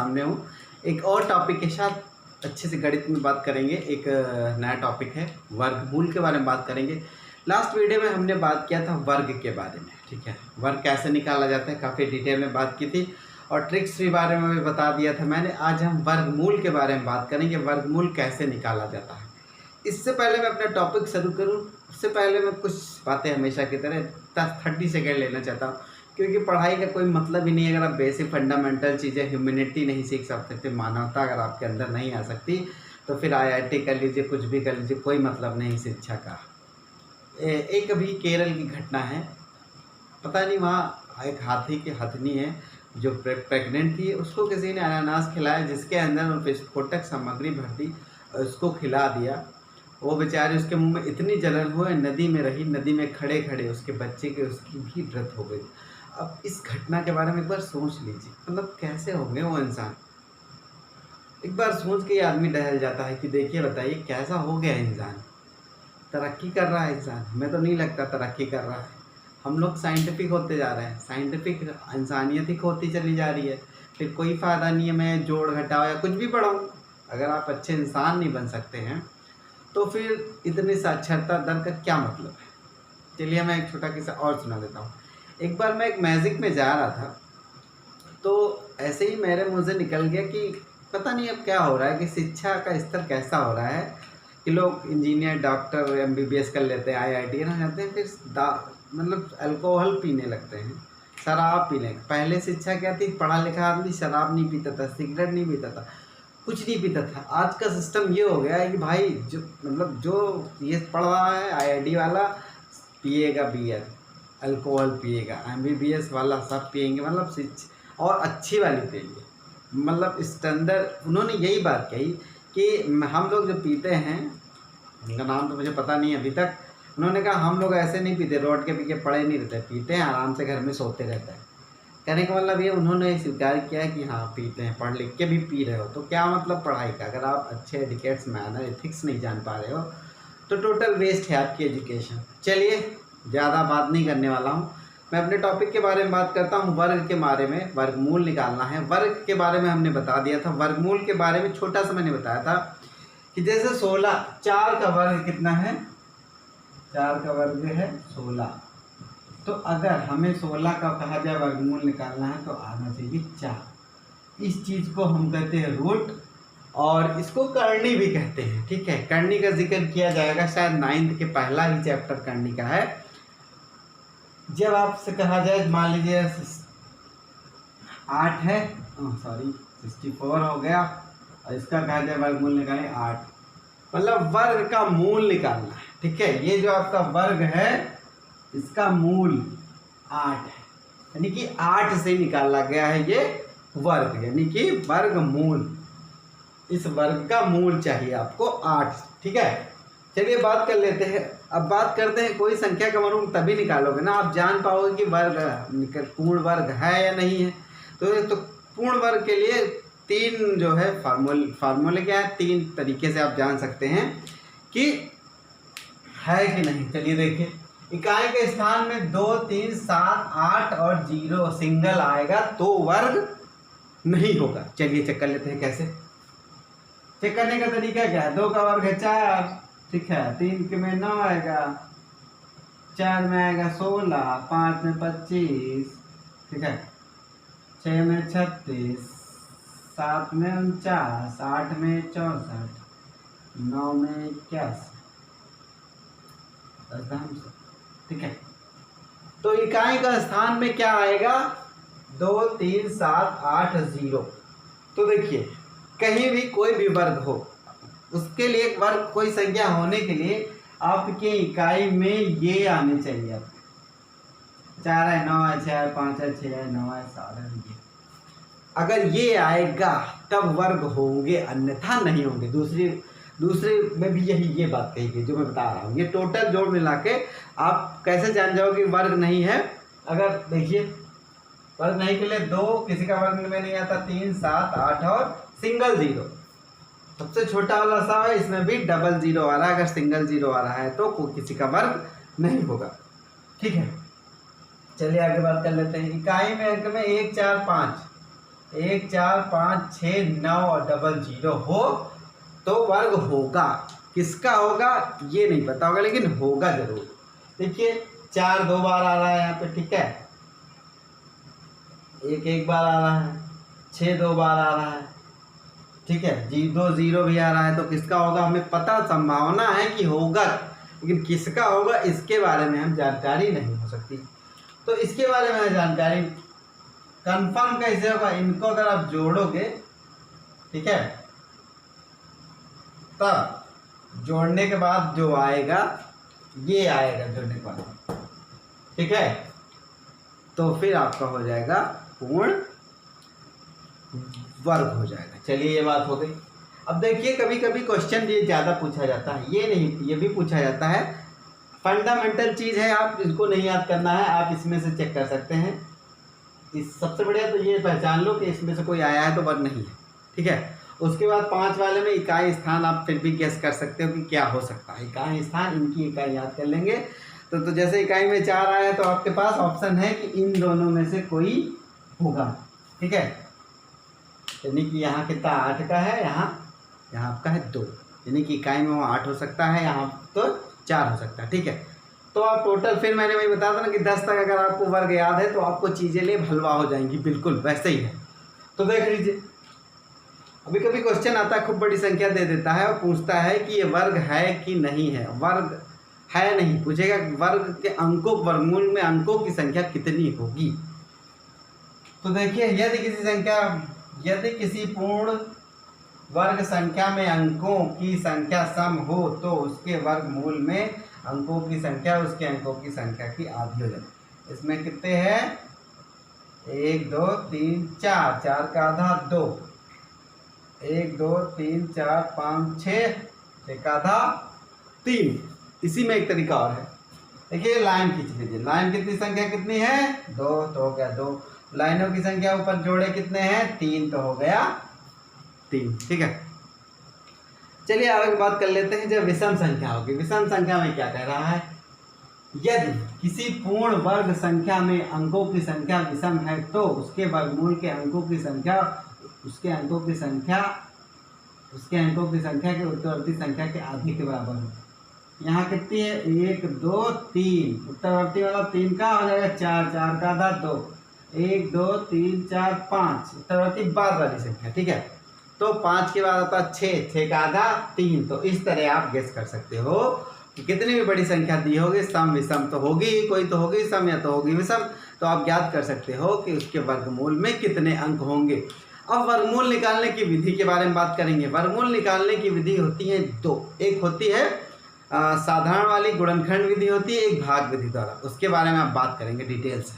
सामने हूँ एक और टॉपिक के साथ। अच्छे से गणित में बात करेंगे। एक नया टॉपिक है, वर्गमूल के बारे में बात करेंगे। लास्ट वीडियो में हमने बात किया था वर्ग के बारे में, ठीक है। वर्ग कैसे निकाला जाता है काफ़ी डिटेल में बात की थी और ट्रिक्स के बारे में भी बता दिया था मैंने। आज हम वर्गमूल के बारे में बात करेंगे, वर्गमूल कैसे निकाला जाता है। इससे पहले मैं अपना टॉपिक शुरू करूँ उससे पहले मैं कुछ बातें हमेशा की तरह 30 सेकेंड लेना चाहता हूँ, क्योंकि पढ़ाई का कोई मतलब ही नहीं है अगर आप बेसिक फंडामेंटल चीज़ें, ह्यूमैनिटी नहीं सीख सकते, मानवता अगर आपके अंदर नहीं आ सकती तो फिर IIT कर लीजिए, कुछ भी कर लीजिए, कोई मतलब नहीं शिक्षा का। एक अभी केरल की घटना है, पता नहीं वहाँ एक हाथी की हथनी है जो प्रेग्नेंट थी, उसको किसी ने अनानास खिलाया जिसके अंदर विस्फोटक सामग्री भर दी, उसको खिला दिया। वो बेचारी, उसके मुंह में इतनी जलन हुई, नदी में रही, नदी में खड़े खड़े उसके बच्चे के उसकी भी मृत्यु हो गई। अब इस घटना के बारे में एक बार सोच लीजिए, मतलब कैसे होंगे वो इंसान। एक बार सोच के आदमी डहल जाता है कि देखिए बताइए कैसा हो गया इंसान। तरक्की कर रहा है इंसान, हमें तो नहीं लगता तरक्की कर रहा है। हम लोग साइंटिफिक होते जा रहे हैं, साइंटिफिक इंसानियत ही खोती चली जा रही है। फिर कोई फ़ायदा नहीं है मैं जोड़ घटाओ या कुछ भी पढ़ाऊँ। अगर आप अच्छे इंसान नहीं बन सकते हैं तो फिर इतनी साक्षरता दर का क्या मतलब है। चलिए मैं एक छोटा किस्सा और सुना देता हूँ। एक बार मैं एक मैजिक में जा रहा था तो ऐसे ही मेरे मुंह से निकल गया कि पता नहीं अब क्या हो रहा है, कि शिक्षा का स्तर कैसा हो रहा है कि लोग इंजीनियर, डॉक्टर, MBBS कर लेते हैं, IIT ना जाते हैं, फिर मतलब अल्कोहल पीने लगते हैं, शराब पीने। पहले शिक्षा क्या थी, पढ़ा लिखा आदमी शराब नहीं पीता था, सिगरेट नहीं पीता था, कुछ नहीं पीता था। आज का सिस्टम ये हो गया है कि भाई जो ये पढ़ रहा है IIT वाला पिएगा बियर, अल्कोहल पिएगा, MBBS वाला सब पिएंगे, मतलब और अच्छी वाली पिएंगे। मतलब स्टैंडर्ड, उन्होंने यही बात कही कि हम लोग जो पीते हैं, उनका नाम तो मुझे पता नहीं अभी तक, उन्होंने कहा हम लोग ऐसे नहीं पीते, रोड के पी के पड़े नहीं रहते, पीते हैं आराम से घर में सोते रहते हैं। कहने का मतलब ये उन्होंने स्वीकार किया है कि हाँ पीते हैं, पढ़ लिख के भी पी रहे हो तो क्या मतलब पढ़ाई का। अगर आप अच्छे एडिकेट्स, मैनर, एथिक्स नहीं जान पा रहे हो तो टोटल वेस्ट है आपकी एजुकेशन। चलिए ज़्यादा बात नहीं करने वाला हूँ, मैं अपने टॉपिक के बारे में बात करता हूँ। वर्ग के बारे में, वर्गमूल निकालना है। वर्ग के बारे में हमने बता दिया था। वर्गमूल के बारे में छोटा सा मैंने बताया था कि जैसे 16, 4 का वर्ग कितना है, 4 का वर्ग है 16। तो अगर हमें 16 का कहा जाए वर्गमूल निकालना है तो आना चाहिए 4। इस चीज़ को हम कहते हैं रूट और इसको करनी भी कहते हैं, ठीक है। करनी का जिक्र किया जाएगा शायद 9th के पहला ही चैप्टर करनी का है। जब आपसे कहा जाए, मान लीजिए 8 है, सॉरी 64 हो गया, और इसका कहा जाए वर्गमूल निकालें 8, मतलब वर्ग का मूल निकालना है, ठीक है। ये जो आपका वर्ग है इसका मूल 8 है, यानी कि 8 से निकाला गया है ये वर्ग, यानी कि वर्गमूल। इस वर्ग का मूल चाहिए आपको 8, ठीक है। चलिए बात कर लेते हैं। अब बात करते हैं, कोई संख्या का वर्ग तभी निकालोगे ना आप जान पाओगे कि वर्ग पूर्ण वर्ग है या नहीं है। तो पूर्ण वर्ग के लिए 3 जो है फार्मूले क्या है, 3 तरीके से आप जान सकते हैं कि है कि नहीं। चलिए देखिए, इकाई के स्थान में 2, 3, 7, 8 और 0 सिंगल आएगा तो वर्ग नहीं होगा। चलिए चेक कर लेते हैं कैसे। चेक करने का तरीका क्या है, 2 का वर्ग है 4, ठीक है, 3 के में 9 आएगा, 4 में आएगा 16, 5 में 25, ठीक है, 6 में 36, 7 में 49, 8 में 64, 9 में 81, ठीक है। तो इकाई का स्थान में क्या आएगा, 2, 3, 7, 8, 0। तो देखिए कहीं भी कोई भी वर्ग हो, उसके लिए एक वर्ग, कोई संख्या होने के लिए आपके इकाई में ये आने चाहिए। आपके 4 है, 9 है, 6 है, 5 है, 6 है, 9 है, 7 है, ये अगर ये आएगा तब वर्ग होंगे, अन्यथा नहीं होंगे। दूसरे में भी ये बात कही गई जो मैं बता रहा हूँ। ये टोटल जोड़ मिला के आप कैसे जान जाओगे वर्ग नहीं है। अगर देखिए वर्ग नहीं के लिए 2, किसी का वर्ग में नहीं आता, 3, 7, 8 और सिंगल 0। सबसे छोटा वाला सा है, इसमें भी डबल 0 आ रहा है। अगर सिंगल 0 आ रहा है तो किसी का वर्ग नहीं होगा, ठीक है। चलिए आगे बात कर लेते हैं। इकाई में अंक में 1, 4, 5, 1 4 5 6 9 और 00 हो तो वर्ग होगा। किसका होगा ये नहीं पता होगा, लेकिन होगा जरूर। देखिए 4 2 बार आ रहा है यहाँ पे, ठीक है, 1 1 बार आ रहा है, 6 2 बार आ रहा है, ठीक है, 2 0 भी आ रहा है। तो किसका होगा हमें पता, संभावना है कि होगा, लेकिन किसका होगा इसके बारे में हम जानकारी नहीं हो सकती। तो इसके बारे में जानकारी कंफर्म कैसे होगा, इनको अगर आप जोड़ोगे, ठीक है, तब जोड़ने के बाद जो आएगा ये आएगा जोड़ने के बाद, ठीक है, तो फिर आपका हो जाएगा पूर्ण वर्ग हो जाएगा। चलिए ये बात हो गई। अब देखिए कभी कभी क्वेश्चन ये ज़्यादा पूछा जाता है, ये नहीं, ये भी पूछा जाता है, फंडामेंटल चीज़ है, आप इसको नहीं याद करना है, आप इसमें से चेक कर सकते हैं। इस सबसे बढ़िया तो ये पहचान लो कि इसमें से कोई आया है तो वर्ग नहीं है, ठीक है। उसके बाद 5 वाले में इकाई स्थान आप फिर भी गेस कर सकते हो कि क्या हो सकता है। इकाई स्थान, इनकी इकाई याद कर लेंगे। तो जैसे इकाई में 4 आया है तो आपके पास ऑप्शन है कि इन दोनों में से कोई होगा, ठीक है। यानी कि यहाँ कितना 8 का है, यहाँ आपका है 2, यानी कि इकाई में वो 8 हो सकता है, यहाँ तो 4 हो सकता है, ठीक है। तो आप टोटल, फिर मैंने वही बताया था ना कि 10 तक अगर आपको वर्ग याद है तो आपको चीज़ें ले हलवा हो जाएंगी, बिल्कुल वैसे ही है। तो देख लीजिए, अभी कभी क्वेश्चन आता है खूब बड़ी संख्या दे देता है और पूछता है कि ये वर्ग है कि नहीं है। वर्ग है नहीं पूछेगा, वर्ग के अंकों, वर्गमूल में अंकों की संख्या कितनी होगी। तो देखिए यदि किसी पूर्ण वर्ग संख्या में अंकों की संख्या सम हो तो उसके वर्गमूल में अंकों की संख्या उसके अंकों की संख्या की आधी हो जाए। इसमें कितने हैं, 1 2 3 4, 4 का आधा 2, 1 2 3 4 5 6, 6 का आधा 3। इसी में एक तरीका और है, देखिए लाइन खींच लीजिए, लाइन कितनी संख्या कितनी है 2, तो हो गया 2, लाइनों की संख्या ऊपर जोड़े कितने हैं 3, तो हो गया 3, ठीक है। चलिए आगे बात कर लेते हैं जब विषम संख्या होगी। विषम संख्या में क्या कह रहा है, यदि किसी पूर्ण वर्ग संख्या में अंकों की संख्या विषम है तो उसके वर्गमूल के अंकों की संख्या उसके अंकों की संख्या के उत्तरवर्ती संख्या के आधे के बराबर हो। यहाँ कितनी है 1 2 3, उत्तरवर्ती वाला 3 का हो जाएगा 4, 4 का आधा 2, 1 2 3 4 5, उत्तरवर्ती बाद वाली संख्या, ठीक है। तो 5 के बाद आता 6, 6 का आधा 3। तो इस तरह आप गेस कर सकते हो कि कितनी भी बड़ी संख्या दी होगी, सम विषम तो होगी, कोई तो होगी सम या तो होगी विषम, तो आप ज्ञात कर सकते हो कि उसके वर्गमूल में कितने अंक होंगे। अब वर्गमूल निकालने की विधि के बारे में बात करेंगे। वर्गमूल निकालने की विधि होती है 2, एक होती है साधारण वाली गुणनखंड विधि होती है, एक भाग विधि द्वारा, उसके बारे में आप बात करेंगे डिटेल से।